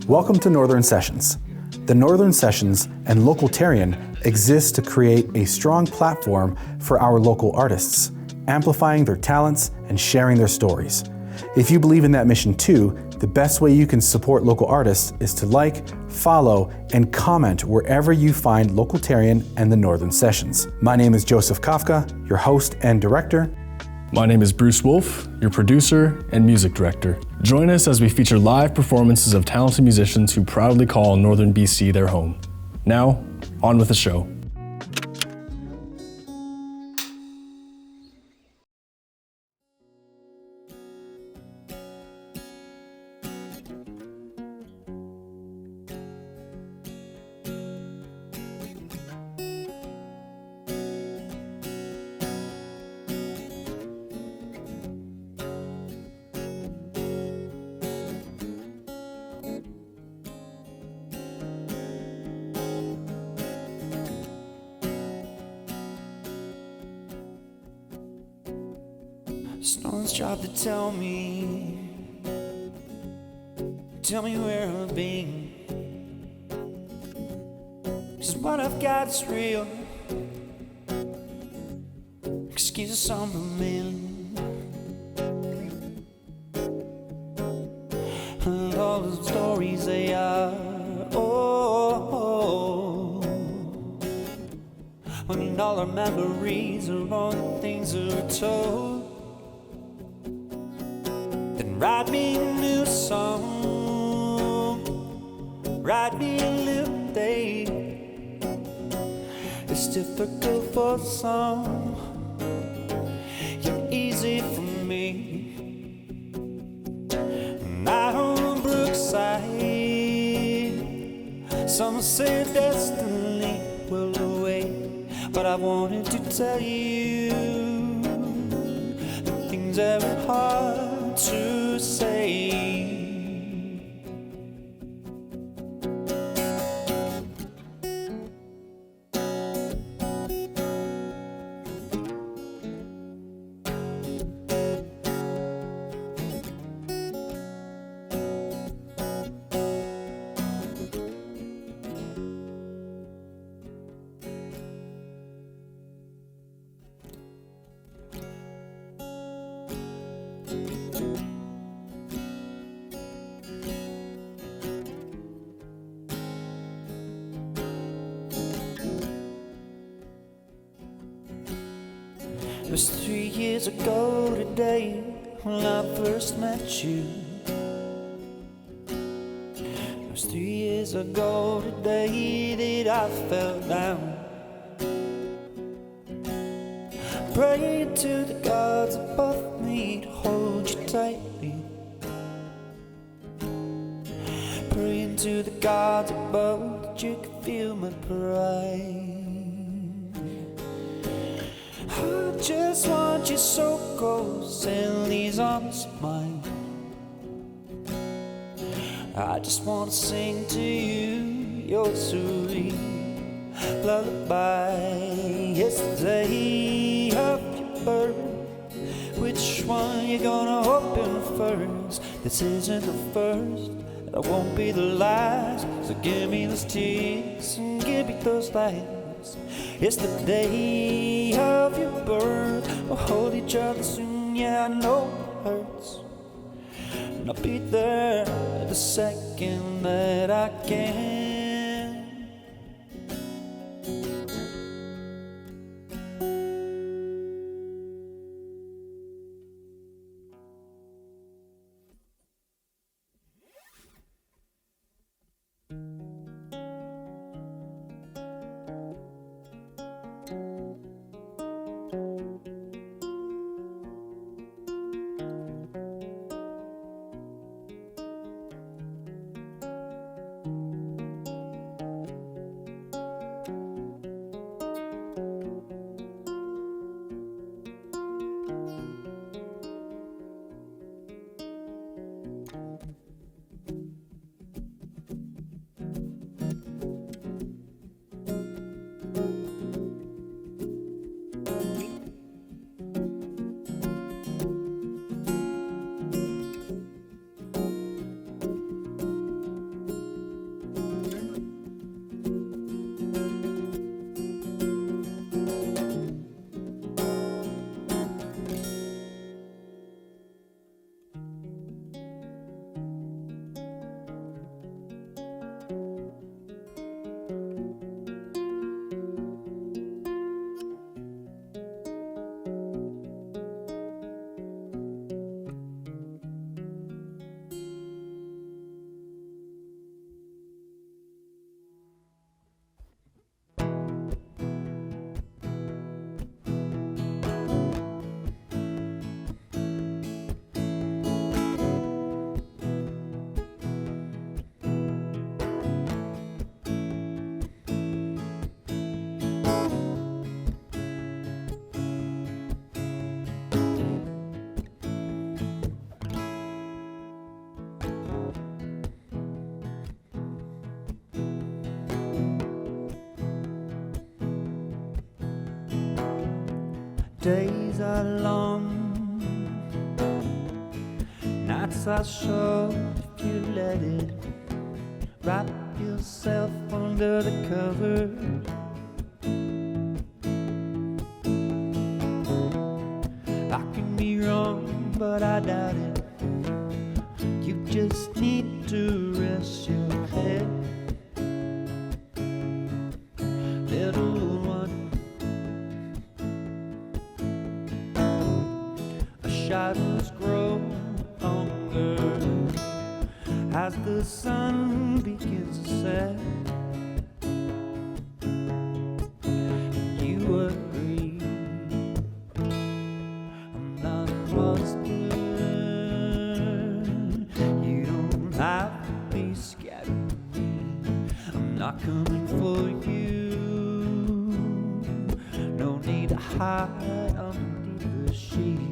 Welcome to Northern Sessions. The Northern Sessions and Localtarian exist to create a strong platform for our local artists, amplifying their talents and sharing their stories. If you believe in that mission too, the best way you can support local artists is to like, follow, and comment wherever you find Localtarian and the Northern Sessions. My name is Joseph Kafka, your host and director. My name is Bruce Wolf, your producer and music director. Join us as we feature live performances of talented musicians who proudly call Northern BC their home. Now, on with the show. Someone's tried to tell me where I've been. 'Cause what I've got is real. Excuse some of men. And all the stories they are, when all our memories are all the things that are told. Write me a new song, write me a little day. It's difficult for some, yet easy for me. And out on Brookside, some say destiny will await, but I wanted to tell you the things that were hard to say. It was 3 years ago today when I first met you. It was 3 years ago today that I fell down, praying to the gods above me to hold you tightly, praying to the gods above that you could feel my pride. I just want you so close in these arms of mine. I just want to sing to you your sweet lullaby. It's the day of your birth. Which one you gonna open first? This isn't the first, and I won't be the last. So give me those tears and give me those lights. It's the day of your birth. We'll hold each other soon, yeah, I know it hurts. And I'll be there the second that I can. Days are long, nights are short if you let it. Wrap yourself under the covers. I can be wrong, but I doubt it. You just need to rest your head, little one. The shadows grow longer as the sun begins to set. You agree, I'm not a monster. You don't have to be scared of me. I'm not coming for you. No need to hide underneath the sheets.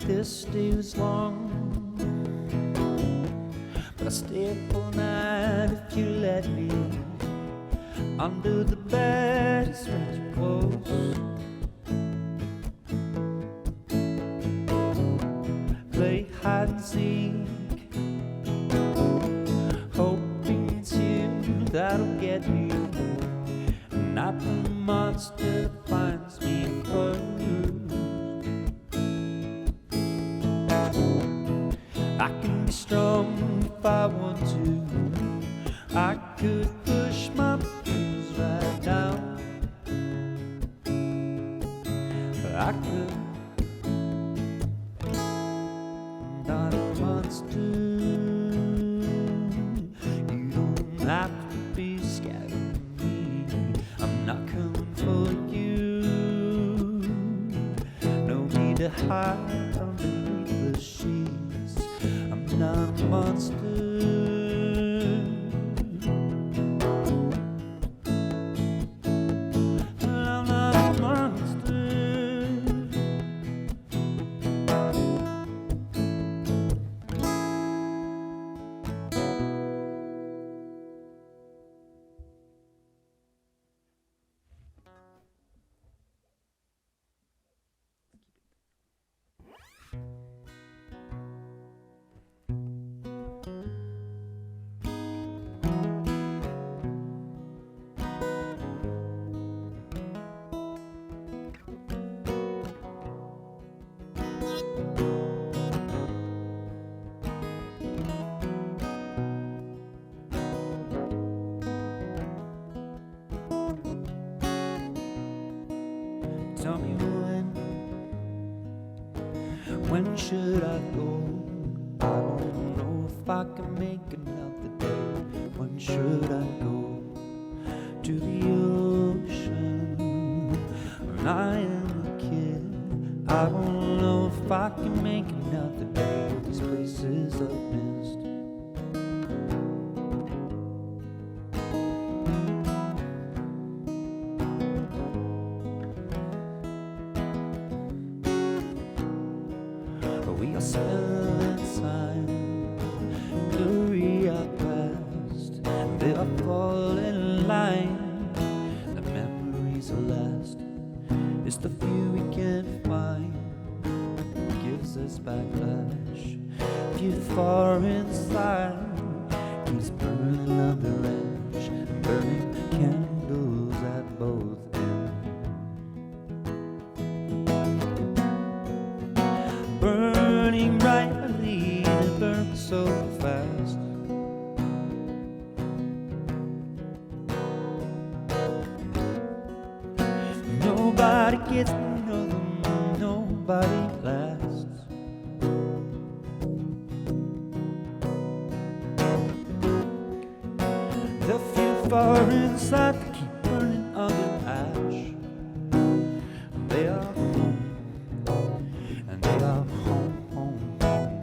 This day was long, but I'll stay up all night if you let me. Under the bed, stretch you close. Play hide and seek, hoping it's you that'll get me, not the monster that finds me first. I can be strong if I want to. I could push my fears right down. I could. I'm not a monster. You don't have to be scared of me. I'm not coming for you. No need to hide underneath the sheets. I'm not a monster. I'm not a monster. Tell me when should I go? I don't know if I can make another day. When should I go to the ocean? When I am a kid, I don't know if I can make another day. These places I've missed. We are spilling time, glory our past. They are falling in line. The memories will last. It's the few we can't find. Gives us backlash. If you're far inside, he's burning on the edge, burning candles at both ends. Burning brightly, it burns so fast. Nobody gets another, nobody lasts. The few far inside keep burning under ash. They are home, and they are home, home, home.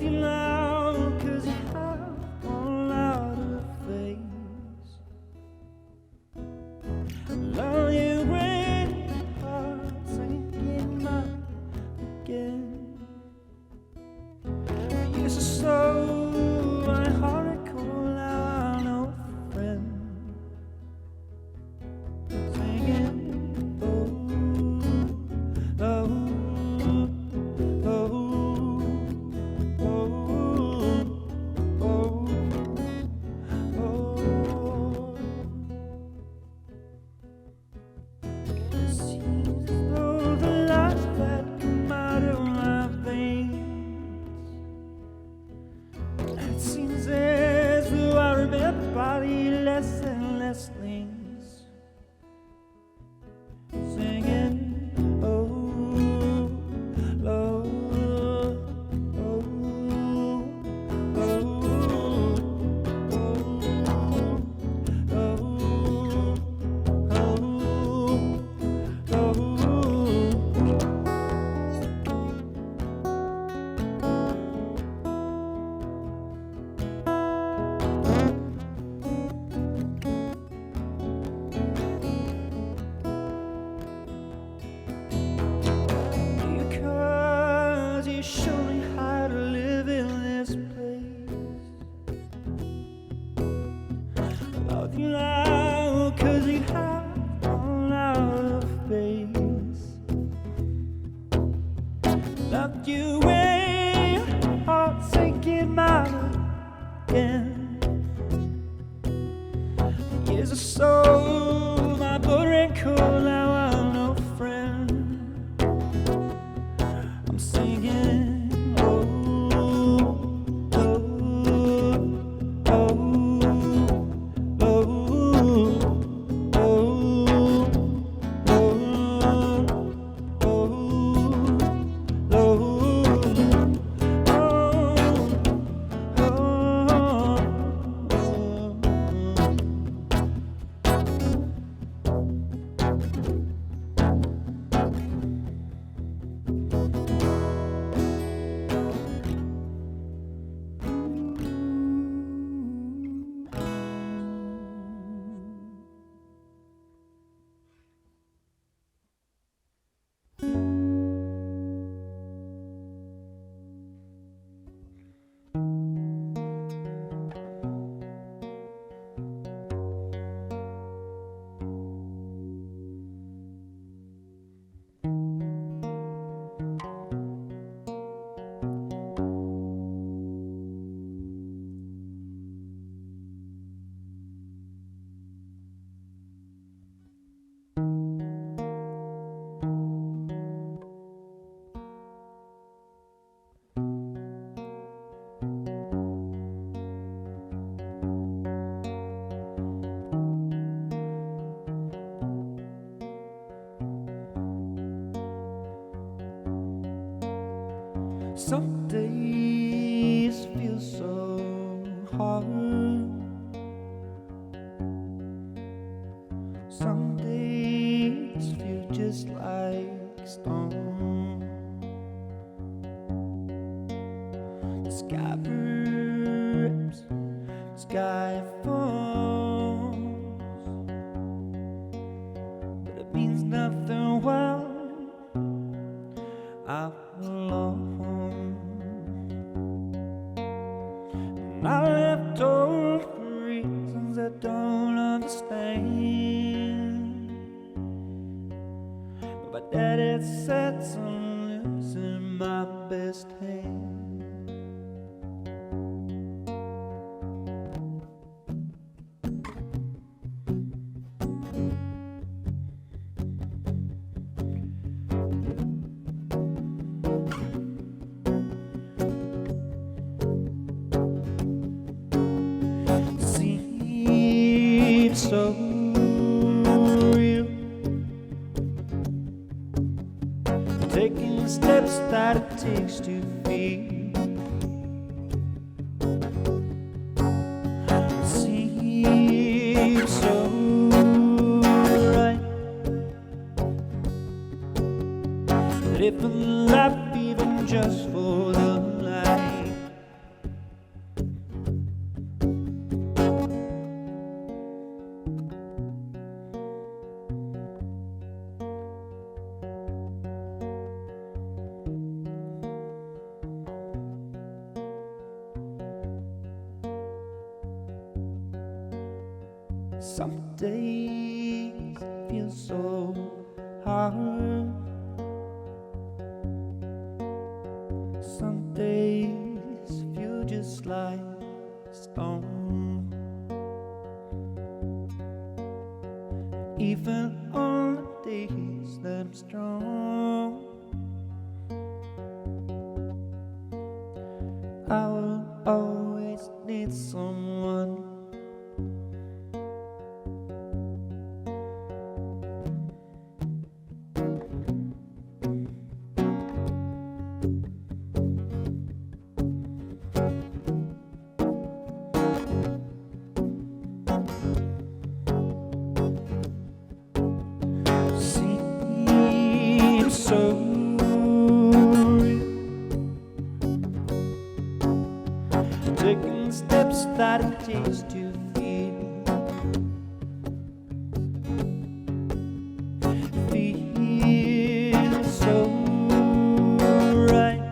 you now, 'cause you have gone out of phase. Love you when your heart's sinking mine again. Used to slow my heart and cool, now I know a friend. Singing, oh, oh, oh, oh, oh, oh. It seems as though the life that come out of my veins. It seems as though I remember body less and less things. Singing, oh, oh, oh, oh, because you show me how to live in this place. Love you now, 'cause you have gone out of phase. Loved you when your heart's sinking mine again. Years or so, my blood ran cold, now I'm no friend. I'm singing, oh, oh, oh, oh, oh, Some days feel so hard. Some days feel just like stone. The sky rips, the sky falls, but it means nothing while I'm alone. I left all for reasons I don't understand, but my daddy said some lips in my best hand. So real, taking the steps that it takes to feel. Seems so right, living life even just for the light. Some days feel so hard. Some days feel just like stone. Even on the days that I'm strong, I will always need someone. Taking steps that it takes to feel so right.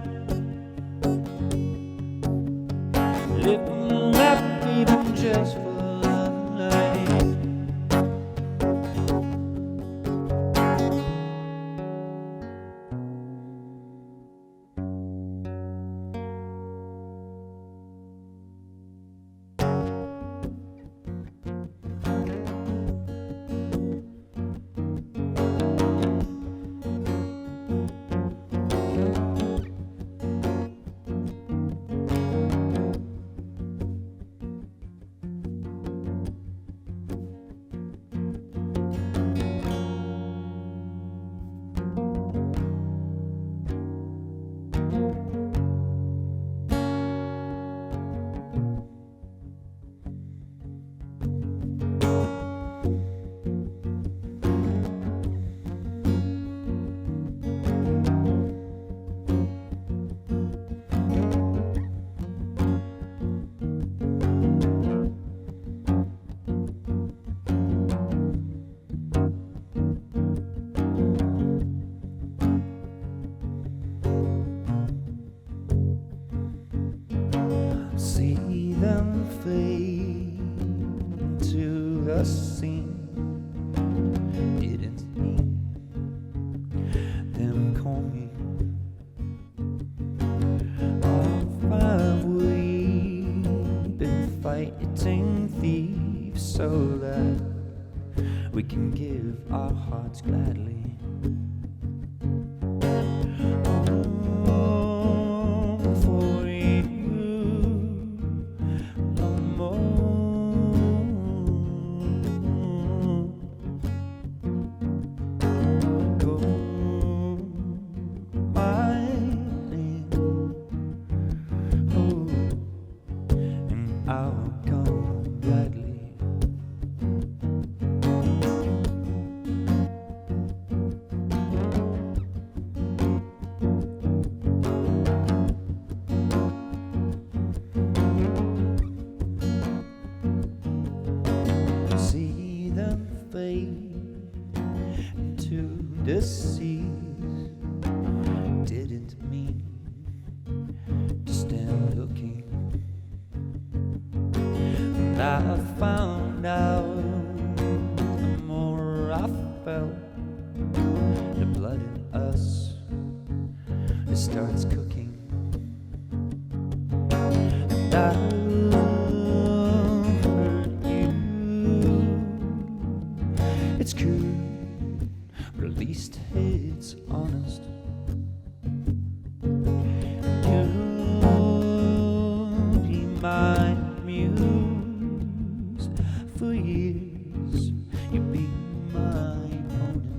Living life even just for one night. See them fade to the scene. Didn't mean them coming. All five we've been fighting thieves so that we can give our hearts gladly. I'll come gladly. See them fade into the seas. Didn't mean to stand looking. I found out the more I felt the blood in us, it starts cooking. And I hurt you. It's cruel, but at least it's honest. You'll be my muse for years. You'll be my opponent.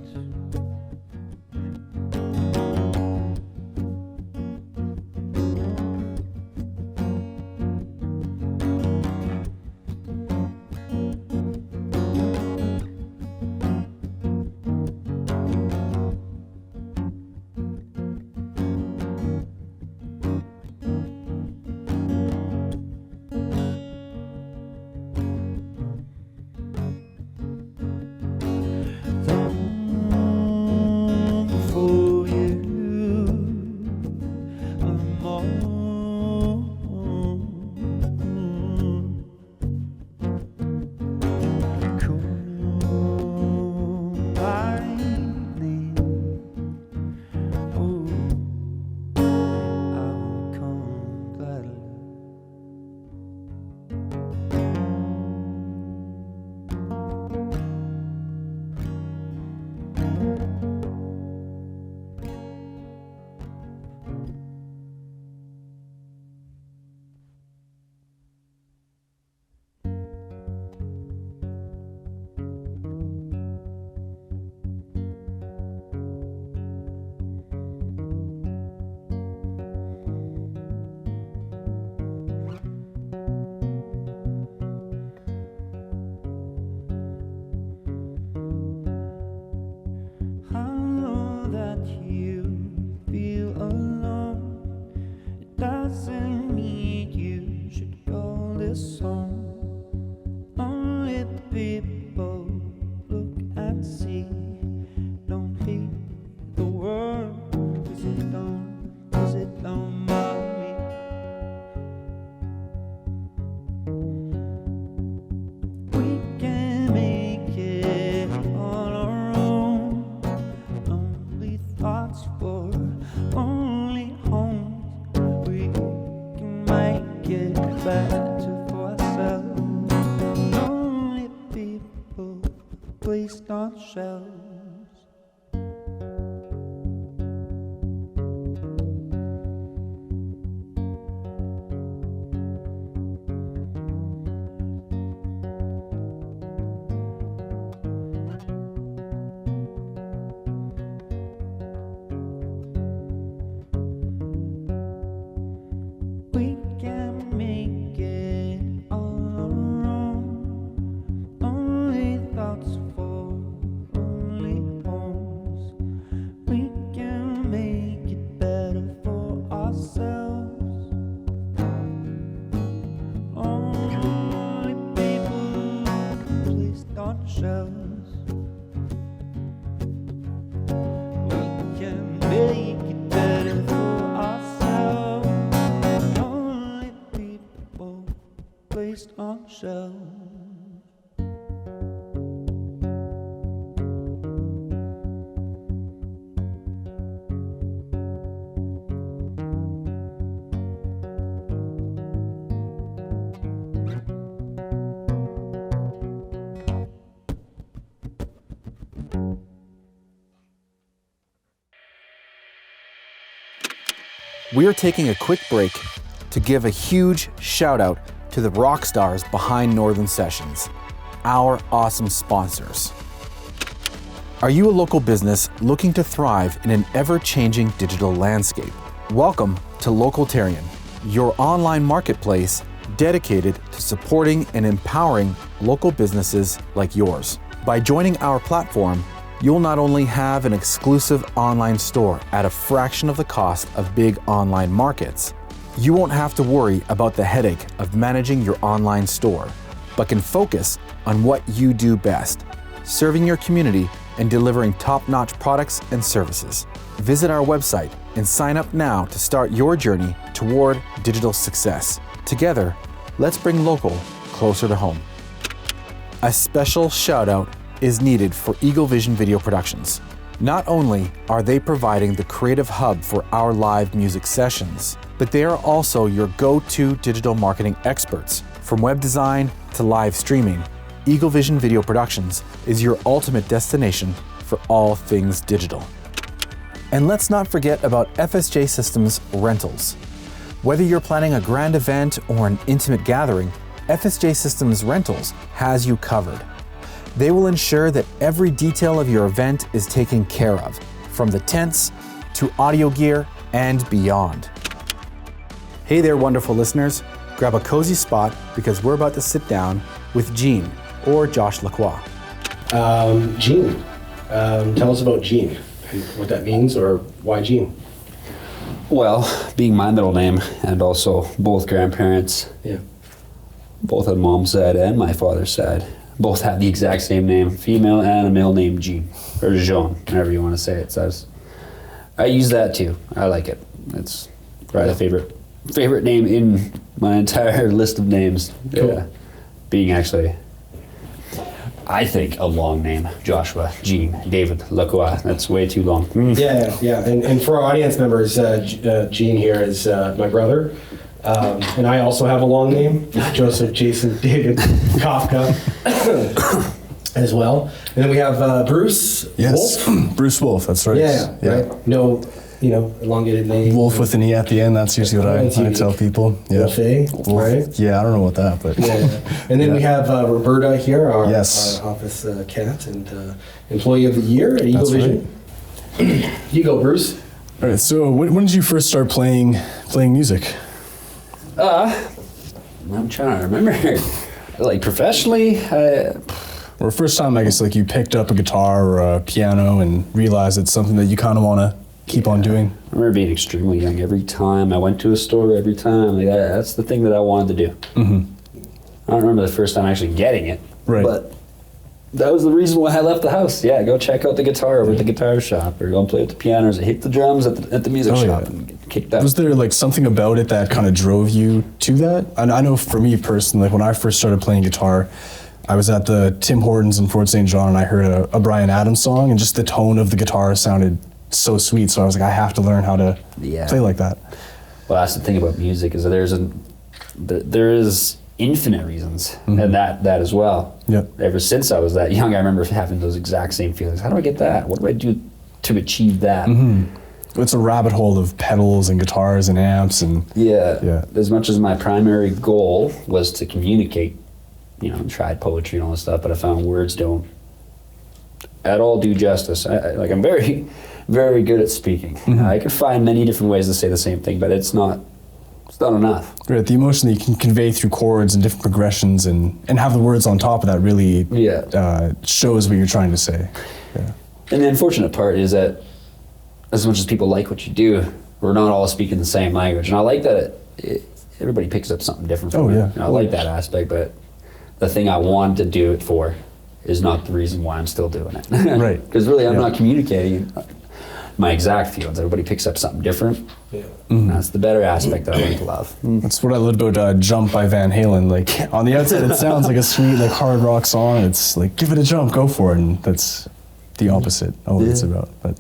placed on shelves. We can make it all our own. Only thoughts for only homes. We can make it better for ourselves. Only people placed on shelves. We can make it better for ourselves. Only people placed on shelves. We are taking a quick break to give a huge shout out to the rock stars behind Northern Sessions, our awesome sponsors. Are you a local business looking to thrive in an ever-changing digital landscape? Welcome to Localtarian, your online marketplace dedicated to supporting and empowering local businesses like yours. By joining our platform, you'll not only have an exclusive online store at a fraction of the cost of big online markets, you won't have to worry about the headache of managing your online store, but can focus on what you do best, serving your community and delivering top-notch products and services. Visit our website and sign up now to start your journey toward digital success. Together, let's bring local closer to home. A special shout out is needed for Eagle Vision Video Productions. Not only are they providing the creative hub for our live music sessions, but they are also your go-to digital marketing experts. From web design to live streaming, Eagle Vision Video Productions is your ultimate destination for all things digital. And let's not forget about FSJ Systems Rentals. Whether you're planning a grand event or an intimate gathering, FSJ Systems Rentals has you covered. They will ensure that every detail of your event is taken care of, from the tents to audio gear and beyond. Hey there, wonderful listeners. Grab a cozy spot because we're about to sit down with Gene, or Josh Lacroix. Gene. Tell us about Gene, and what that means, or why Gene? Well, being my middle name, and also both grandparents, Yeah. both on mom's side and my father's side, both have the exact same name, female and a male named Jean, or Jean, whatever you want to say it. So I use that too. I like it. It's probably the favorite name in my entire list of names. Cool. Yeah. Being actually, I think, a long name. Joshua, Jean, David, Lacroix. That's way too long. Yeah. And for our audience members, Gene here is my brother. And I also have a long name, Joseph Jason David Kafka, as well. And then we have Bruce Yes, Wolf. Bruce Wolf, that's right. Yeah, right. No, elongated name. Wolf with an E at the end, that's usually what I That's tell people. Yeah. Wolf, right? Yeah, I don't know about that, but. Yeah. And then we have Roberta here, our Yes. office cat and employee of the year at Eagle That's Vision. You go, Bruce. All right, so when did you first start playing music? I'm trying to remember. Like professionally, Or first time, I guess, like you picked up a guitar or a piano and realized it's something that you kind of want to keep on doing? I remember being extremely young. Every time I went to a store, that's the thing that I wanted to do. Mm-hmm. I don't remember the first time actually getting it, Right. but that was the reason why I left the house. Yeah, go check out the guitar over at the guitar shop, or go and play with the pianos, or hit the drums at the music shop and get kicked out. Was there like something about it that kind of drove you to that? And I know for me personally, like when I first started playing guitar, I was at the Tim Hortons in Fort St. John and I heard a Bryan Adams song, and just the tone of the guitar sounded so sweet. So I was like, I have to learn how to play like that. Well, that's the thing about music, is that there is infinite reasons, and that as well. Yep. Ever since I was that young, I remember having those exact same feelings. How do I get that? What do I do to achieve that? It's a rabbit hole of pedals and guitars and amps and Yeah. As much as my primary goal was to communicate, tried poetry and all this stuff, but I found words don't at all do justice. I'm very, very good at speaking. I can find many different ways to say the same thing, but it's not enough. right, the emotion that you can convey through chords and different progressions and have the words on top of that really shows what you're trying to say. Yeah. And the unfortunate part is that as much as people like what you do, we're not all speaking the same language. And I like that everybody picks up something different from it. And I like that aspect, but the thing I want to do it for is not the reason why I'm still doing it. Right. Because really I'm not communicating my exact feelings. Everybody picks up something different. And that's the better aspect that I like to love. That's what I loved about Jump by Van Halen. Like, on the outside it sounds like a sweet, like, hard rock song. It's like, give it a jump, go for it. And that's the opposite of what it's about. But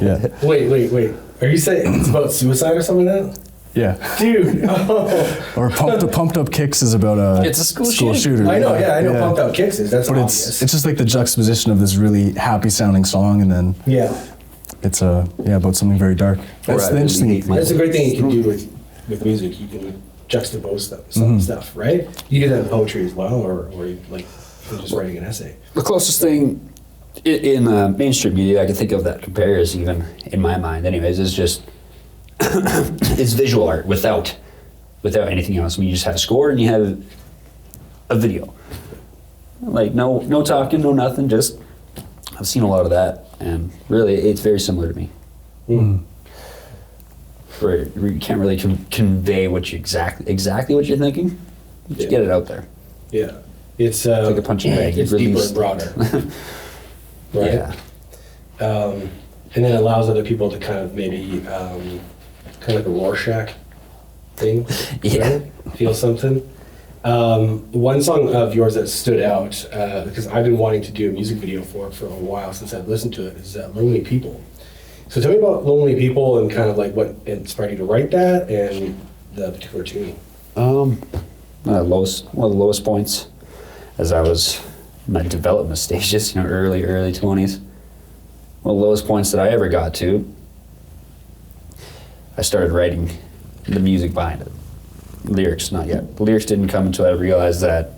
yeah. Wait. Are you saying it's about suicide or something like that? Yeah. Dude. Oh. Or Pumped Up Kicks is about a It's a school shooter. I know, I know Pumped Up Kicks is. That's But obvious. it's just like the juxtaposition of this really happy sounding song, and then it's about something very dark. That's the interesting. That's a great thing you can do with music. You can juxtapose stuff, right? You do that in poetry as well, or you just writing an essay. The closest thing in mainstream media I can think of that compares, even in my mind anyways, is just it's visual art without anything else. When you just have a score and you have a video, like no talking, no nothing, just I've seen a lot of that, and really it's very similar to me. Where you can't really convey what you exactly what you're thinking, just get it out there. Yeah, it's like a punching bag. It's deeper and broader. Right? Yeah. And then it allows other people to kind of maybe, kind of like a Rorschach thing. Right? Feel something. One song of yours that stood out, because I've been wanting to do a music video for a while since I've listened to it, is Lonely People. So tell me about Lonely People and kind of like what inspired you to write that and the particular tune. One of the lowest points as I was in my development stages, early 20s. One of the lowest points that I ever got to, I started writing the music behind it. Lyrics, not yet. The lyrics didn't come until I realized that,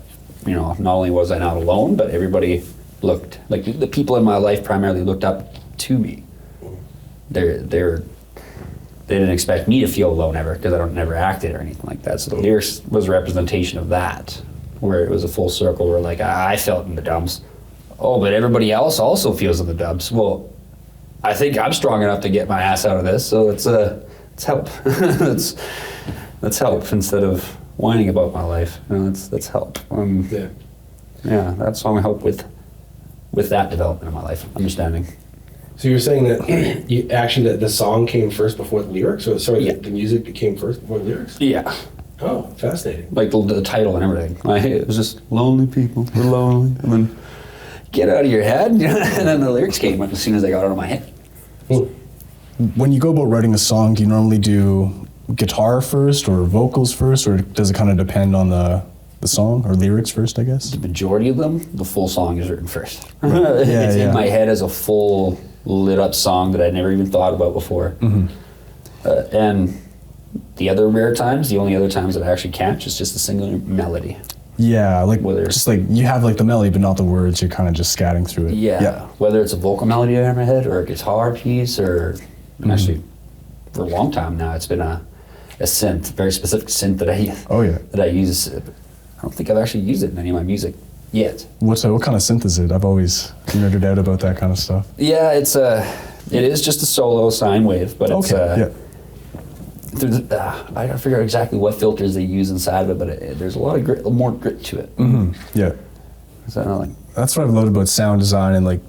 not only was I not alone, but everybody looked, like the people in my life primarily looked up to me. They didn't expect me to feel alone ever, because I never acted or anything like that. So the lyrics was a representation of that, where it was a full circle where like I felt in the dumps. Oh, but everybody else also feels in the dumps. Well, I think I'm strong enough to get my ass out of this, so let's help. let's help instead of whining about my life. Let's help. Yeah, that song helped with that development of my life, understanding. So you're saying that the song came first before the lyrics, or the music came first before the lyrics? Yeah. Oh, fascinating. Like the title and everything. It was just lonely people, we're lonely, and then get out of your head, and then the lyrics came up as soon as I got out of my head. When you go about writing a song, do you normally do guitar first or vocals first, or does it kind of depend on the song, or lyrics first, I guess? The majority of them, the full song is written first. Right. It's in my head as a full lit up song that I never even thought about before. And the only other times that I actually catch is just a single melody. Yeah, just like you have like the melody but not the words, you're kind of just scatting through it. Yeah. Whether it's a vocal melody in my head or a guitar piece or actually for a long time now it's been a synth, very specific synth that I use. I don't think I've actually used it in any of my music yet. What kind of synth is it? I've always nerded out about that kind of stuff. Yeah, it is just a solo sine wave, but it's I gotta figure out exactly what filters they use inside of it, but there's a lot of more grit to it. Yeah. That's what I've loved about sound design and like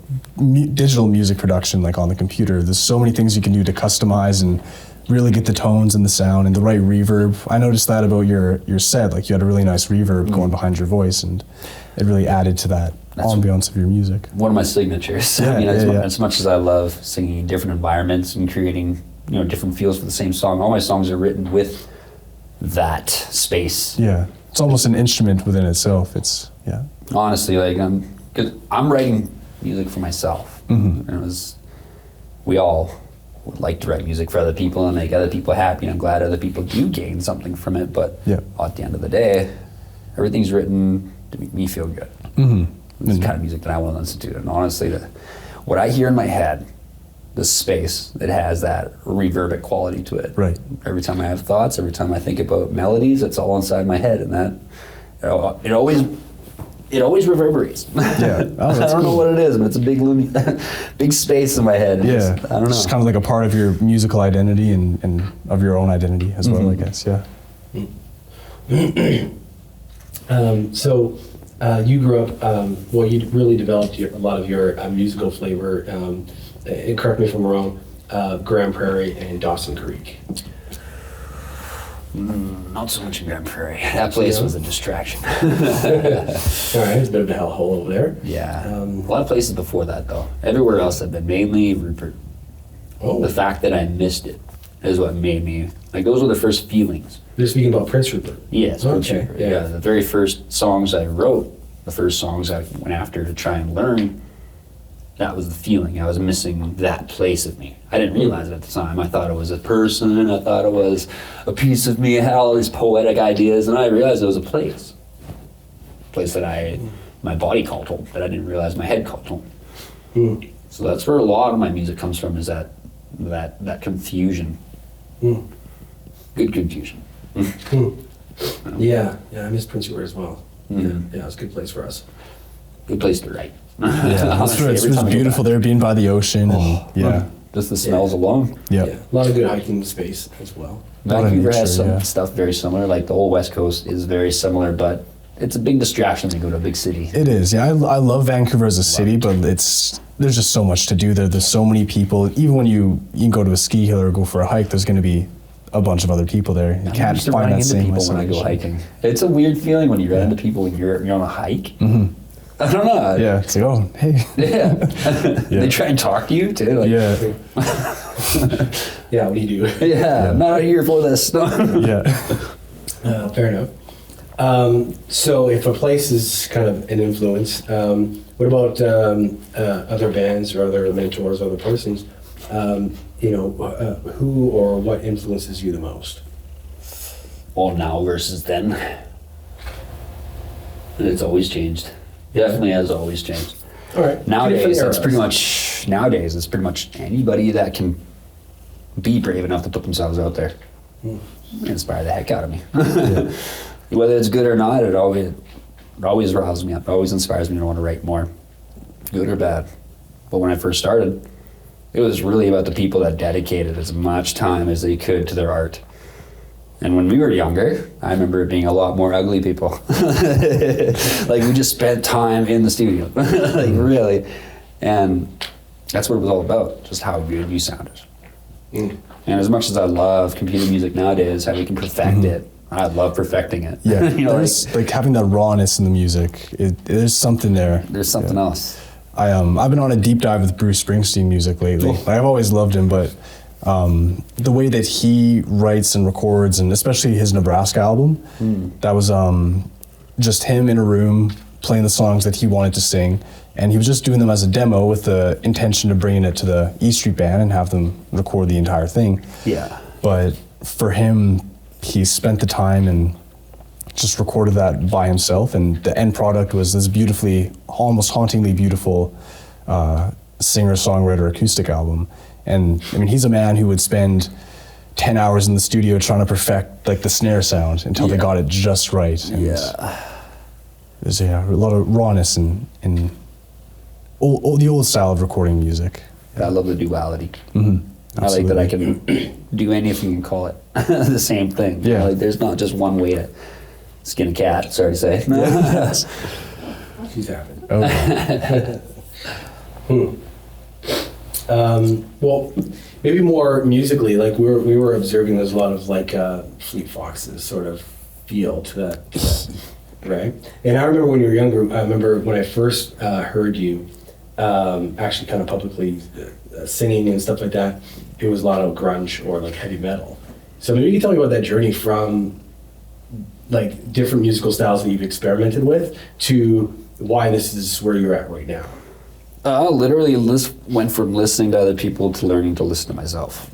digital music production, like on the computer. There's so many things you can do to customize and really get the tones and the sound and the right reverb. I noticed that about your set, like you had a really nice reverb going behind your voice, and it really added to that ambiance of your music. One of my signatures. As much as I love singing in different environments and creating different feels for the same song, all my songs are written with that space it's almost an instrument within itself. It's Honestly, like cause I'm writing music for myself. And it was, we all would like to write music for other people and make other people happy, and I'm glad other people do gain something from it, but at the end of the day, everything's written to make me feel good. It's the kind of music that I want to listen to, and honestly, what I hear in my head, the space, it has that reverbic quality to it. Right. Every time I have thoughts, every time I think about melodies, it's all inside my head, and that it always reverberates. Yeah. Oh, I don't know what it is, but it's a big space in my head. Yeah. I don't know. It's kind of like a part of your musical identity and of your own identity as well, I guess. Yeah. So you grew up, you really developed a lot of your musical flavor, and correct me if I'm wrong, Grand Prairie and Dawson Creek. Not so much in Grand Prairie. That place was a distraction. All right, it's a bit of a hellhole over there. Yeah. A lot of places before that, though. Everywhere else I've been, mainly Rupert. Oh. The fact that I missed it is what made me, like, those were the first feelings. You're speaking about Prince Rupert. Yes, Prince Okay, Rupert. yeah. Yeah, the very first songs I wrote, the first songs I went after to try and learn, that was the feeling. I was missing that place of me. I didn't realize it at the time. I thought it was a person. I thought it was a piece of me. I had all these poetic ideas, and I realized it was a place. A place that my body called home, that I didn't realize my head called home. So that's where a lot of my music comes from, is that confusion. Good confusion. Yeah, I miss Prince Rupert as well. Yeah, it's a good place for us. Good place to write. Yeah, Honestly, it's every time I go beautiful back. there, being by the ocean. And, Just the smells alone. Yeah. A lot of good hiking space as well. lot of Vancouver has nature, some yeah. stuff very similar. Like the whole West Coast is very similar, but it's a big distraction to go to a big city. It is, yeah. I love Vancouver as a city, but there's just so much to do there. There's so many people. Even when you can go to a ski hill or go for a hike, there's going to be a bunch of other people there. You I'm can't used to find running that into same people when I go isolation. hiking. It's a weird feeling when you run into people when you're on a hike. I don't know. Yeah, it's like, oh, hey. Yeah. They try and talk to you too. Like, Yeah, Yeah, what do you do? yeah. I'm not here for this. yeah. Fair enough. So if a place is kind of an influence, what about other bands or other mentors, other persons? Who or what influences you the most? Well, now versus then. And it's always changed. Definitely has always changed. All right. Nowadays, Different it's pretty much anybody that can be brave enough to put themselves out there. Inspire the heck out of me. Whether it's good or not, it always riles me up. It always inspires me to want to write more, good or bad. But when I first started, it was really about the people that dedicated as much time as they could to their art. And when we were younger, I remember it being a lot more ugly people. Like, we just spent time in the studio, like, really. And that's what it was all about, just how good you sounded. And as much as I love computer music nowadays, how we can perfect it, I love perfecting it. Yeah, There's like having that rawness in the music. There's something there. there's something else. I've been on a deep dive with Bruce Springsteen music lately. I've always loved him, but the way that he writes and records, and especially his Nebraska album, that was just him in a room playing the songs that he wanted to sing, and he was just doing them as a demo with the intention of bringing it to the E Street Band and have them record the entire thing. Yeah. But for him, he spent the time and just recorded that by himself, and the end product was this beautifully, almost hauntingly beautiful singer-songwriter acoustic album. And I mean, he's a man who would spend 10 hours in the studio trying to perfect like the snare sound until they got it just right. And there's a lot of rawness in the old style of recording music. I love the duality. I like that I can do anything and call it the same thing. Yeah. Like, there's not just one way to skin a cat, sorry to say. She's having. Okay. Well, maybe more musically, like we were observing there's a lot of like Fleet Foxes sort of feel to that, right? And I remember when you were younger, I remember when I first heard you actually kind of publicly singing and stuff like that, it was a lot of grunge or like heavy metal. So maybe you can tell me about that journey from like different musical styles that you've experimented with to why this is where you're at right now? Literally went from listening to other people to learning to listen to myself.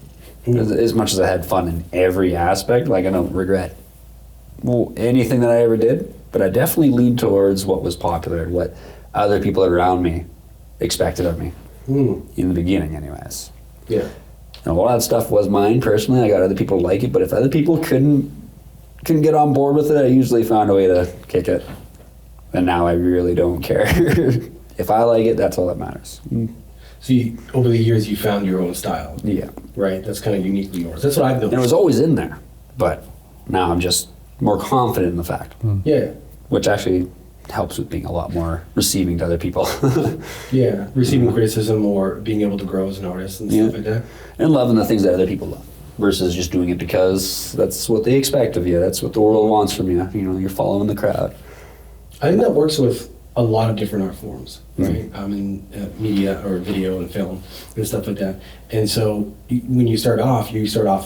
As much as I had fun in every aspect, like I don't regret anything that I ever did, but I definitely leaned towards what was popular, what other people around me expected of me in the beginning anyways. Yeah. And a lot of that stuff was mine personally. I got other people to like it, but if other people couldn't get on board with it, I usually found a way to kick it. And now I really don't care. If I like it, that's all that matters. So over the years, you found your own style. Yeah. Right? That's kind of uniquely yours. That's what I've noticed. And it was always in there, but now I'm just more confident in the fact. Yeah. Which actually helps with being a lot more receiving to other people. Yeah. Receiving criticism or being able to grow as an artist and stuff like that. And loving the things that other people love versus just doing it because that's what they expect of you. That's what the world wants from you. You know, you're following the crowd. I think that works with a lot of different art forms, right? In media or video and film and stuff like that. And so when you start off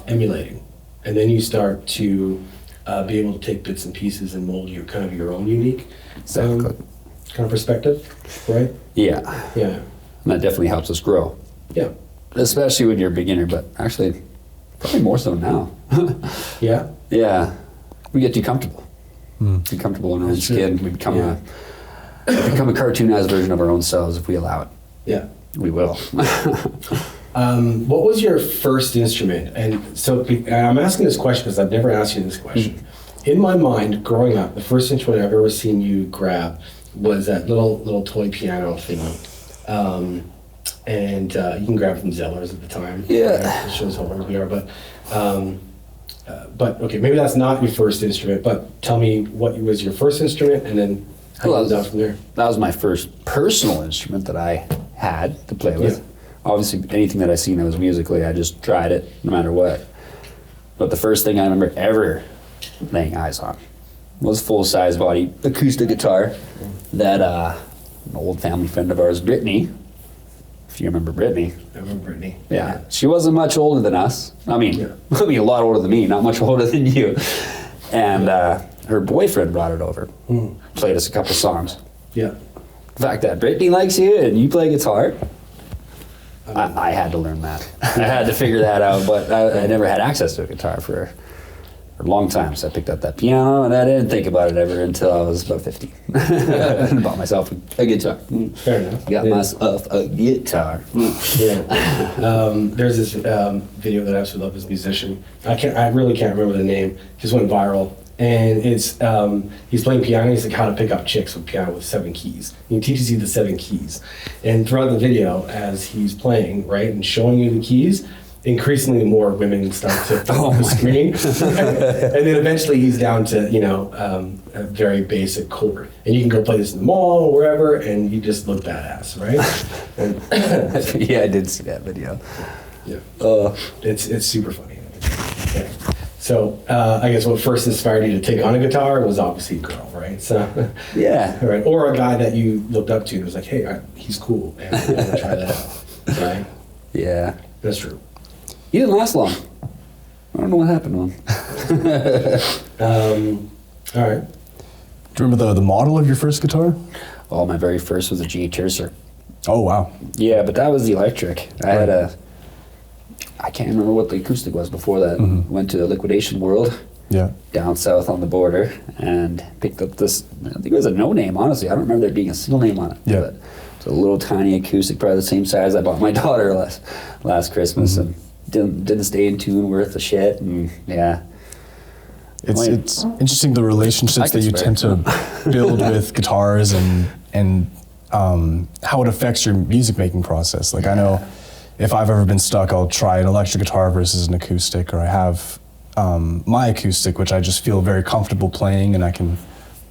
emulating, and then you start to be able to take bits and pieces and mold your kind of your own unique kind of perspective, right? Yeah. Yeah. And that definitely helps us grow. Yeah. Especially when you're a beginner, but actually probably more so now. Yeah. Yeah. We get too comfortable. Too comfortable in our own skin. We become a cartoonized version of our own selves if we allow it. Yeah. We will. What was your first instrument? And so I'm asking this question because I've never asked you this question. In my mind, growing up, the first instrument I've ever seen you grab was that little toy piano thingy. And you can grab it from Zeller's at the time. Yeah. It shows how old we are. But okay, maybe that's not your first instrument, but tell me what was your first instrument and then how you moved on from there. That was my first personal instrument that I had to play with. Yeah. Obviously, anything that I seen that was musically, I just tried it no matter what. But the first thing I remember ever laying eyes on was full-size body acoustic guitar that an old family friend of ours, Brittany, if you remember Brittany. I remember Brittany. Yeah. She wasn't much older than us. I mean, a lot older than me, not much older than you. And her boyfriend brought it over, played us a couple songs. Yeah. The fact that Brittany likes you and you play guitar, I had to learn that. I had to figure that out, but I never had access to a guitar for a long time. So I picked up that piano and I didn't think about it ever until I was about 50. And bought myself a guitar. Fair enough. Got myself a guitar. Yeah. There's this video that I absolutely love, this musician. I really can't remember the name. Just went viral. And it's he's playing piano. He's like how to pick up chicks with piano with 7 keys. He teaches you the 7 keys. And throughout the video, as he's playing, right, and showing you the keys, increasingly more women start to come on the screen. And then eventually he's down to, a very basic chord. And you can go play this in the mall or wherever, and you just look badass, right? And Yeah, I did see that video. yeah. It's super funny. Okay. So I guess what first inspired you to take on a guitar was obviously a girl, right? So Yeah. right, or a guy that you looked up to and was like, hey, he's cool, man. I want to try that out, right? Yeah. That's true. He didn't last long. I don't know what happened to him. All right. Do you remember the model of your first guitar? Oh, my very first was a G Tercer. Oh, wow. Yeah, but that was the electric. I had I can't remember what the acoustic was before that. Went to the Liquidation World Yeah. down south on the border and picked up this, I think it was a no name, honestly. I don't remember there being a single name on it. Yeah. But it's a little tiny acoustic, probably the same size I bought my daughter last Christmas, and didn't stay in tune worth a shit. And yeah. It's interesting the relationships that you swear. tend to build with guitars and how it affects your music making process. Like I know if I've ever been stuck, I'll try an electric guitar versus an acoustic, or I have my acoustic, which I just feel very comfortable playing and I can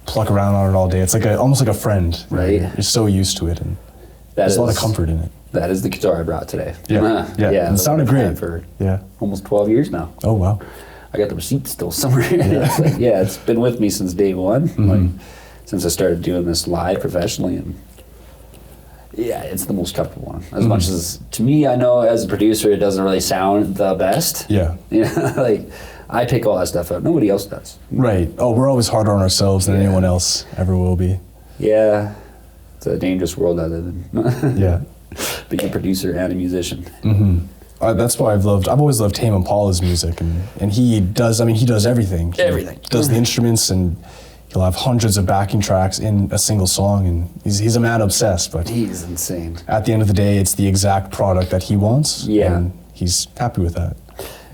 pluck around on it all day. It's like almost like a friend. Right. You're so used to it, and there's a lot of comfort in it. That is the guitar I brought today. Yeah. Yeah. And it sounded I've had great. for Yeah. almost 12 years now. Oh, wow. I got the receipt still somewhere. It's been with me since day one, like since I started doing this live professionally, and yeah, it's the most comfortable one. As much as to me, I know as a producer, it doesn't really sound the best. Yeah. Like I pick all that stuff out. Nobody else does. Right. Oh, we're always harder on ourselves than anyone else ever will be. Yeah, it's a dangerous world I live in. Yeah. Being a producer and a musician. That's why I've always loved Tame Impala's music, and he does everything. He Everything. does the instruments, and he'll have hundreds of backing tracks in a single song, and he's a man obsessed, but He's insane. at the end of the day, it's the exact product that he wants, Yeah. and he's happy with that.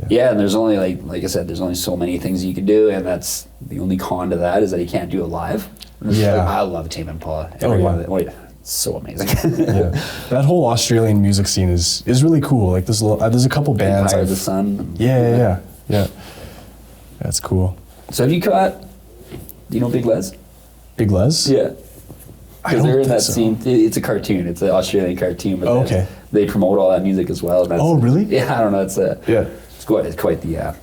Yeah, and there's only like I said, there's only so many things you can do, and that's the only con to that is that he can't do it live. Yeah. Like, I love Tame Impala. Oh, yeah. One of the, it's so amazing. Yeah. That whole Australian music scene is really cool. Like there's a couple bands. Empire of the Sun. Yeah. That's cool. So have you caught? Do you know Big Les? Big Les? Yeah. I Because don't they're in think that so. scene. It's a cartoon. It's an Australian cartoon. But Oh, okay. They promote all that music as well. And that's, Oh, really? Yeah, I don't know. Yeah. It's quite the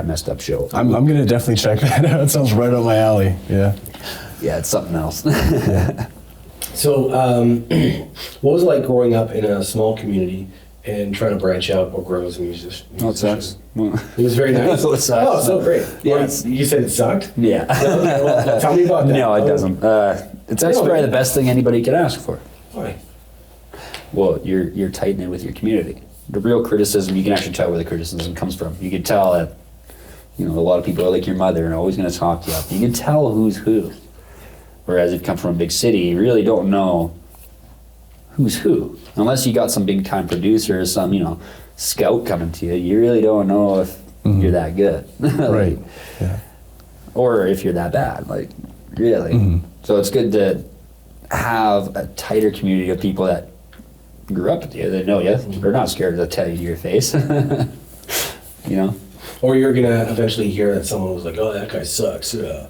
messed up show. I'm gonna definitely check that out. It sounds right up my alley. Yeah. Yeah, it's something else. So, what was it like growing up in a small community and trying to branch out or grow as a musician? Oh, it sucks. It was very nice. It sucks. Oh, so great. Yeah. Well, you said it sucked? Yeah. Okay, well, tell me about that. No, it doesn't. It's actually probably the best thing anybody could ask for. Why? Well, you're tight knit with your community. The real criticism, you can actually tell where the criticism comes from. You can tell that, a lot of people are like your mother and are always going to talk you up. You can tell who's who. Whereas if you come from a big city, you really don't know who's who. Unless you got some big time producer or some, scout coming to you, you really don't know if you're that good. Right. Yeah. Or if you're that bad, really. So it's good to have a tighter community of people that grew up with you, that know you, they're not scared to tell you to your face. Or you're going to eventually hear that someone was like, oh, that guy sucks. Yeah,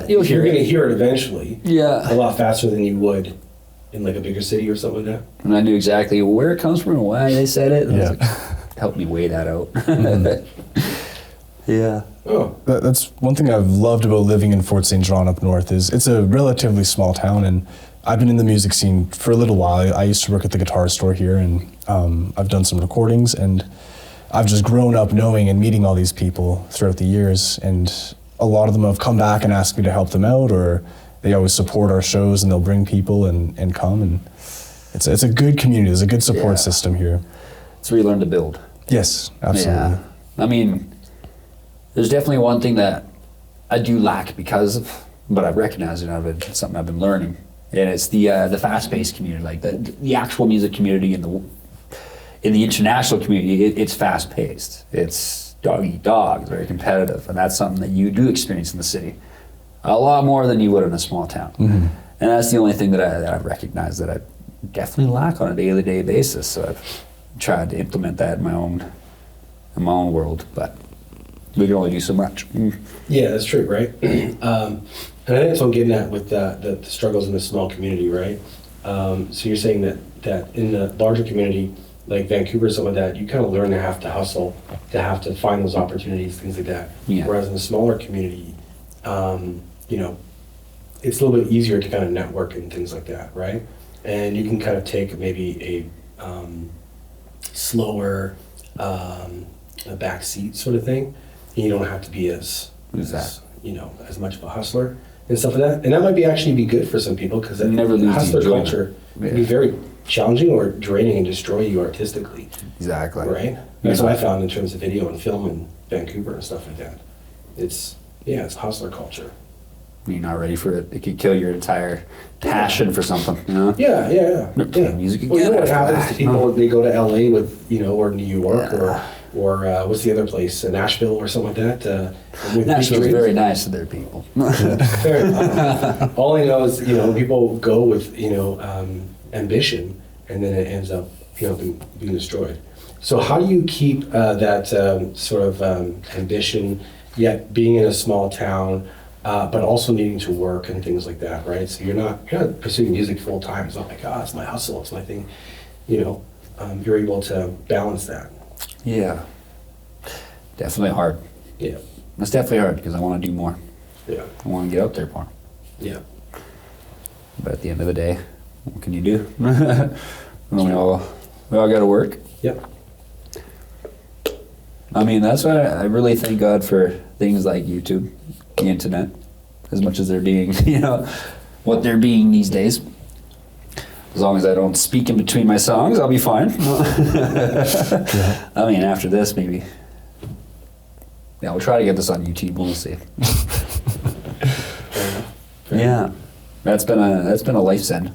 you'll hear You're going to it. hear it eventually. Yeah. A lot faster than you would in like a bigger city or something like that. And I knew exactly where it comes from and why they said it. And I was Yeah. like, help me weigh that out. Yeah. Oh, That's one thing I've loved about living in Fort St. John up north is it's a relatively small town, and I've been in the music scene for a little while. I used to work at the guitar store here, and I've done some recordings, and I've just grown up knowing and meeting all these people throughout the years, and a lot of them have come back and asked me to help them out, or they always support our shows and they'll bring people and come, and it's a good community. There's a good support Yeah. system here. It's where you learn to build. Yes, absolutely. Yeah. I mean, there's definitely one thing that I do lack but I've recognized it. It's something I've been learning. And it's the fast-paced community, like the actual music community in the international community. It's fast-paced. It's dog eat dog. It's very competitive, and that's something that you do experience in the city a lot more than you would in a small town. And that's the only thing that I've recognized that I definitely lack on a day-to-day basis. So I've tried to implement that in my own world, but we can only do so much. yeah, that's true, right? And I think that's what I'm getting at with the struggles in the small community, right? So you're saying that in the larger community, like Vancouver or something like that, you kind of learn to have to hustle, to have to find those opportunities, things like that. Yeah. Whereas in a smaller community, it's a little bit easier to kind of network and things like that, right? And you can kind of take maybe a slower, a back seat sort of thing. And you don't have to be as much of a hustler and stuff like that. And that might actually be good for some people because that Never lose the hustler enjoyment. culture Yeah. can be very challenging or draining and destroy you artistically, Exactly. right? That's what I found in terms of video and film in Vancouver and stuff like that. It's hustler culture. You're not ready for it. It could kill your entire passion for something. Yeah. Music Well, you know again what after happens that. to people? They go to LA with, or New York or what's the other place? Nashville or something like that. With Nashville's big very dreams. nice to their people. Fair enough. All I know is, people go with, ambition, and then it ends up, being destroyed. So how do you keep that sort of ambition, yet being in a small town, but also needing to work and things like that, right? So you're not pursuing music full time. It's not like, it's my hustle, it's my thing. You're able to balance that. Yeah. Definitely hard. Yeah. It's definitely hard because I want to do more. Yeah. I want to get out there more. Yeah. But at the end of the day, what can you do? we all got to work. Yep. I mean, that's why I really thank God for things like YouTube, the internet, as much as they're being, what they're being these days. As long as I don't speak in between my songs, I'll be fine. I mean, after this, maybe. Yeah, we'll try to get this on YouTube. We'll see. Yeah, that's been a lifesend.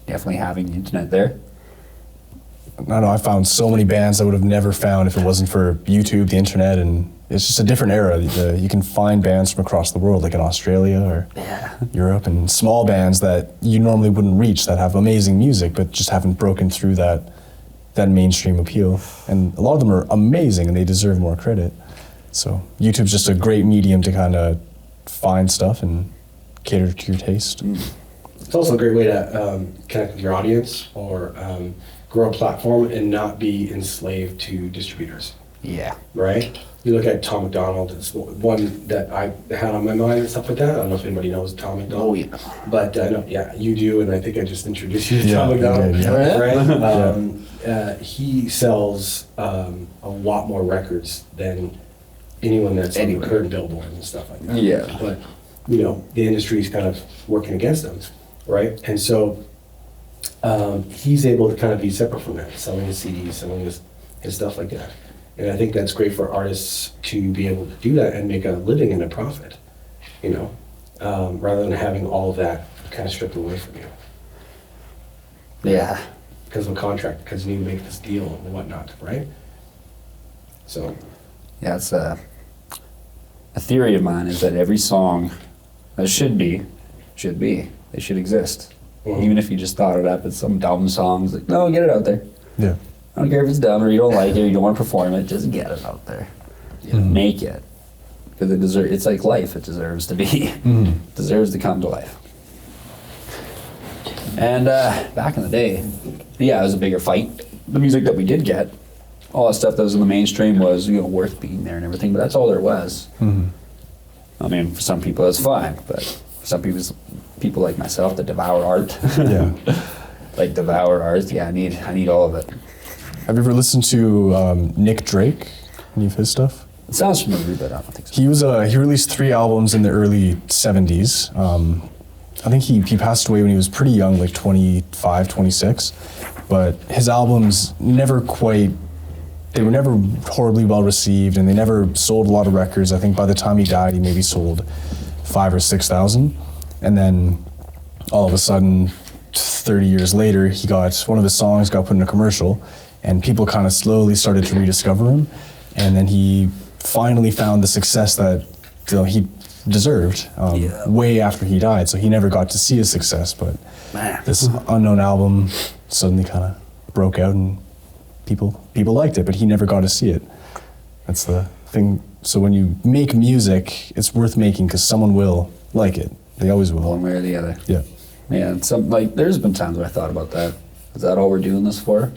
Definitely having the internet there. I don't know, I found so many bands I would have never found if it wasn't for YouTube, the internet, and it's just a different era. You can find bands from across the world, like in Australia or Europe, and small bands that you normally wouldn't reach that have amazing music, but just haven't broken through that mainstream appeal. And a lot of them are amazing, and they deserve more credit. So YouTube's just a great medium to kind of find stuff and cater to your taste. It's also a great way to connect with your audience or grow a platform and not be enslaved to distributors. Yeah. Right? You look at Tom McDonald, it's one that I had on my mind and stuff like that. I don't know if anybody knows Tom McDonald. Oh, yeah. But no, yeah, you do, and I think I just introduced you to Tom McDonald. Right? He sells a lot more records than anyone that's on the current Billboard and stuff like that. Yeah. But, the industry's kind of working against them, right? And so he's able to kind of be separate from that, selling his CDs, selling his stuff like that. And I think that's great for artists to be able to do that and make a living and a profit, rather than having all of that kind of stripped away from you. Yeah. Because of a contract, because you need to make this deal and whatnot, right? So. Yeah, it's a theory of mine is that every song that should be, they should exist. Mm-hmm. Even if you just thought it up as some dumb songs, like, no, get it out there. Yeah. I don't care if it's dumb or you don't like it or you don't want to perform it, just get it out there. Make it. Because it's like life, it deserves to be. Deserves to come to life. And back in the day, it was a bigger fight. The music that we did get, all that stuff that was in the mainstream was, worth being there and everything, but that's all there was. I mean, for some people that's fine, but for some people like myself that devour art, I need all of it. Have you ever listened to Nick Drake? Any of his stuff? It sounds familiar, but I don't think so. He released 3 albums in the early 70s. I think he passed away when he was pretty young, like 25, 26. But his albums they were never horribly well received, and they never sold a lot of records. I think by the time he died, he maybe sold 5,000 or 6,000. And then all of a sudden, 30 years later, one of his songs got put in a commercial, and people kind of slowly started to rediscover him. And then he finally found the success that he deserved way after he died. So he never got to see his success, but this unknown album suddenly kind of broke out, and people liked it, but he never got to see it. That's the thing. So when you make music, it's worth making because someone will like it. They always will. One way or the other. Yeah. Yeah, and there's been times where I thought about that. Is that all we're doing this for?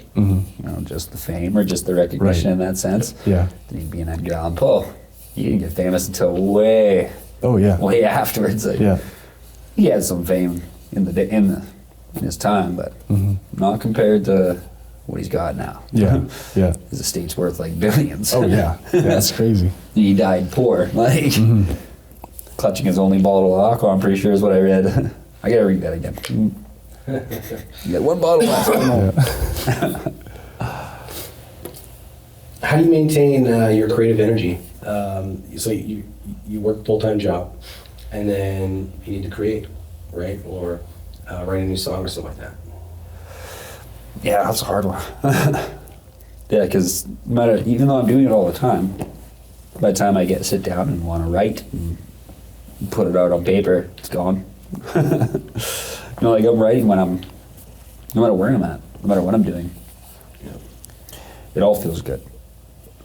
Just the fame or just the recognition in that sense? Yeah. Then you'd be an Edgar Allan Poe. You didn't get famous until way afterwards. He had some fame in his time, but not compared to what he's got now. Yeah. His estate's worth like billions. Oh yeah, that's crazy. He died poor, clutching his only bottle of alcohol. I'm pretty sure is what I read. I gotta read that again. You got one bottle left. How do you maintain your creative energy? So you work a full-time job, and then you need to create, right? Or write a new song or something like that. Yeah, that's a hard one. Because even though I'm doing it all the time, by the time I sit down and want to write and put it out on paper, it's gone. I'm writing no matter where I'm at, no matter what I'm doing. It all feels good.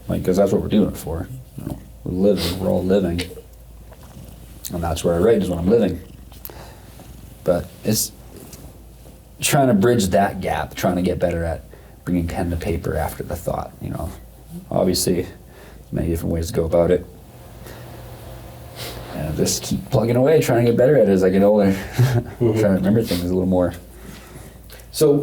Because that's what we're doing it for. We're all living. And that's where I write, is when I'm living. But it's trying to bridge that gap, trying to get better at bringing pen to paper after the thought. Obviously, many different ways to go about it. And just keep plugging away, trying to get better at it as I get older. Trying to remember things a little more. So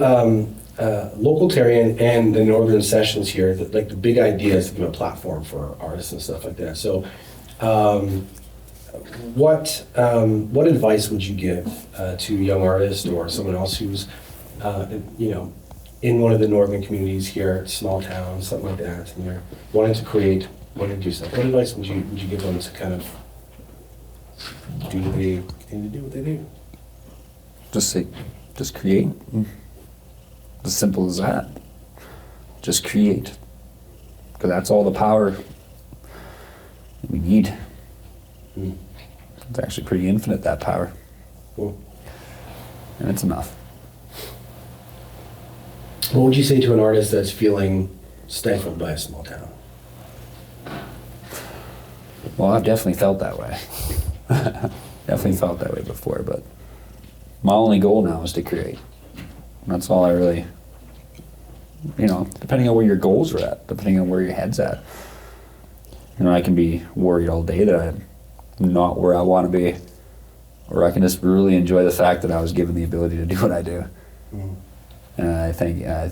Localtarian and the Northern Sessions here, like the big idea is to give a platform for artists and stuff like that. So, what advice would you give to a young artist or someone else who's, in one of the northern communities here, small town, something like that, and they're wanting to create, wanting to do stuff? What advice would you give them to kind of continue to do what they do? Just create. As simple as that. Just create. Because that's all the power we need. It's actually pretty infinite, that power. Cool. And it's enough. What would you say to an artist that's feeling stifled by a small town? Well, I've definitely felt that way. Definitely felt that way before, but my only goal now is to create. That's all I really, depending on where your goals are at, depending on where your head's at. I can be worried all day that I'm not where I want to be, or I can just really enjoy the fact that I was given the ability to do what I do. And I think, I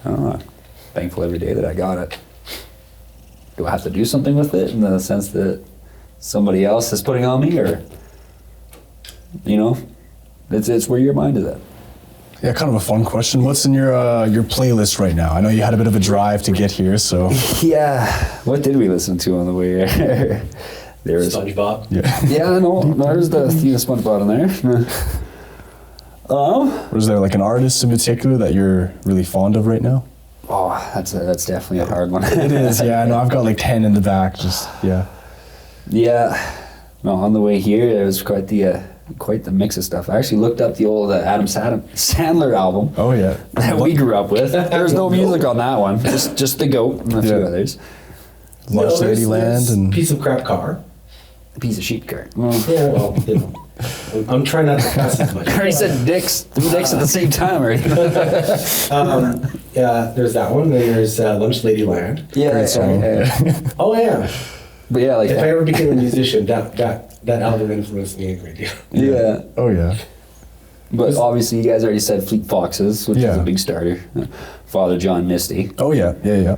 don't know, I'm thankful every day that I got it. Do I have to do something with it in the sense that somebody else is putting on me, or, it's where your mind is at. Yeah, kind of a fun question. What's in your playlist right now? I know you had a bit of a drive to get here, so. Yeah. What did we listen to on the way here? There was SpongeBob? Yeah, no, there's the theme of SpongeBob in there. Was there like an artist in particular that you're really fond of right now? Oh, that's definitely a hard one. It is, yeah. I know. I've got like 10 in the back, just, yeah. Yeah. No, on the way here, it was quite the mix of stuff. I actually looked up the old Adam Sandler album. Oh, yeah. That we grew up with. There's no music on that one. Just the goat and a few others. Lunch Ladyland and Piece of crap car. A piece of sheep cart. Yeah, well, I'm trying not to cuss as much. I already said dicks. 3 dicks at the same time, right? There's that one. Then there's Lunch Ladyland. Yeah. Great song. Oh yeah. But yeah, like If I ever became a musician, that album influenced me a great deal. yeah. Oh, yeah. But obviously, you guys already said Fleet Foxes, which is a big starter. Father John Misty. Oh, yeah. Yeah.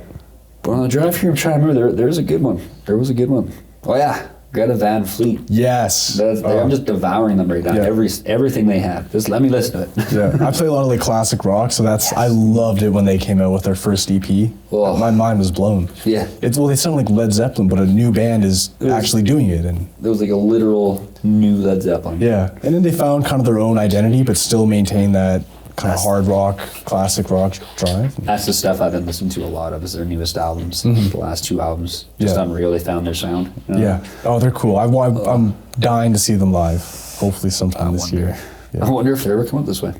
But on the drive here, I'm trying to remember, there was a good one. There was a good one. Oh, yeah. Greta Van Fleet. Yes. I'm just devouring them right now. Yeah. Everything they have. Just let me listen to it. Yeah, I play a lot of like classic rock, so I loved it when they came out with their first EP. Oh. My mind was blown. Yeah. They sound like Led Zeppelin, but a new band is actually doing it, and There was like a literal new Led Zeppelin. yeah. And then they found kind of their own identity, but still maintain that kind of hard rock, classic rock drive. That's the stuff I've been listening to a lot of, is their newest albums. The last 2 albums. Just Yeah. unreal, they found their sound. Yeah. Oh, they're cool. I'm dying to see them live. Hopefully sometime this year. I wonder if they ever come up this way.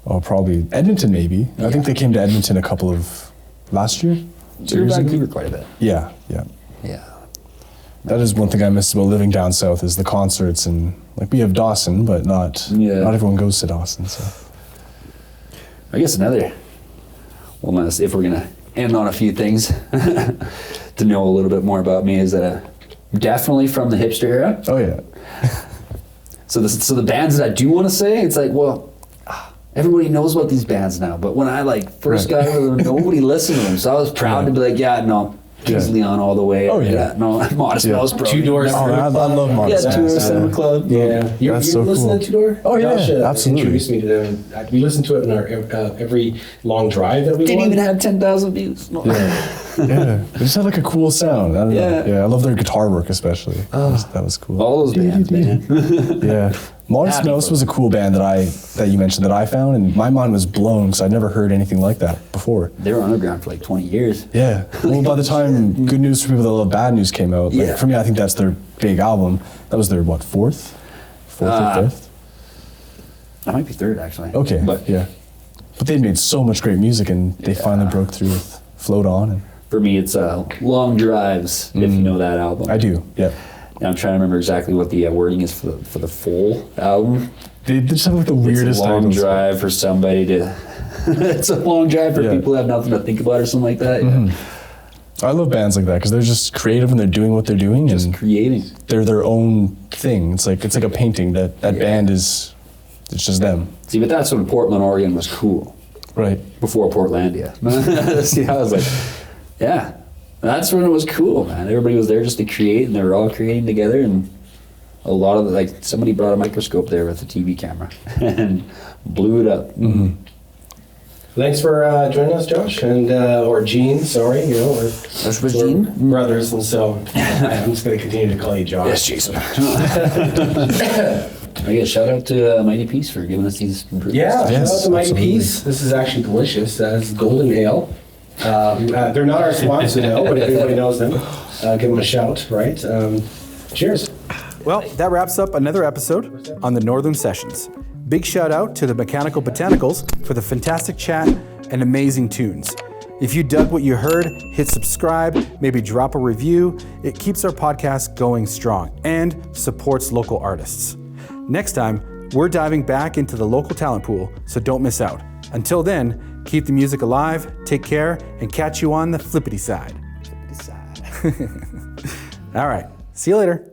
Oh, probably Edmonton, maybe. I think they came to Edmonton a couple of last year. 2 They're years ago. Vancouver quite a bit. Yeah. Yeah. That is one thing I miss about living down south is the concerts, and like we have Dawson, but not everyone goes to Dawson. So I guess if we're gonna end on a few things to know a little bit more about me, is that I'm definitely from the hipster era. oh yeah, So the bands that I do want to say, it's like, well, everybody knows about these bands now. But when I first got over them, nobody listened to them. So I was proud to be like, Kings Leon all the way. Oh, yeah. No, Modest Mouse Pro. 2 Doors. I love Yeah, Modest 2 Doors Mouse. Cinema Club. Yeah, you That's so listen cool. to 2 Door? Oh, yeah, Josh, absolutely. Introduced me to them. We listened to it in our every long drive that we Didn't went. even have 10,000 views. No. Yeah, they just had like a cool sound. I don't know. Yeah, I love their guitar work especially. That was cool. All those bands, man. Yeah, Modest Happy Mouse for was a cool band that you mentioned that I found, and my mind was blown because I'd never heard anything like that before. They were underground for like 20 years. Yeah. Well, by the time Good News for People That Love Bad News came out, Yeah. for me, I think that's their big album. That was their fourth or fifth? That might be 3rd, actually. Okay. But yeah. But they made so much great music, and they finally broke through with Float On. And for me, it's Long Drives, if you know that album. I do. Yeah. And I'm trying to remember exactly what the wording is for the full album. They just have like the weirdest It's a long titles. drive for somebody to... it's a long drive for people who have nothing to think about or something like that. I love bands like that because they're just creative and they're doing what they're doing, Just and creating. they're their own thing. It's like a painting. That band is, it's just them. See, but that's when Portland, Oregon was cool. Right. Before Portlandia. See, I was like, yeah, that's when it was cool, man. Everybody was there just to create, and they were all creating together, and a lot of somebody brought a microscope there with a TV camera and blew it up. Mm-hmm. Thanks for joining us, Josh, and or Gene. Sorry, we're Gene? brothers, and so I'm just going to continue to call you Josh. Yes, Jason. Okay, shout out to Mighty Peace for giving us these improvements. Yeah, Yes, shout out to Mighty absolutely. Peace. This is actually delicious. It's golden ale. They're not our sponsor now, but if anybody knows them, give them a shout, right? Cheers. Well, that wraps up another episode on the Northern Sessions. Big shout out to the Mechanical Botanicals for the fantastic chat and amazing tunes. If you dug what you heard, hit subscribe, maybe drop a review. It keeps our podcast going strong and supports local artists. Next time, we're diving back into the local talent pool, so don't miss out. Until then, keep the music alive, take care, and catch you on the flippity side. All right, see you later.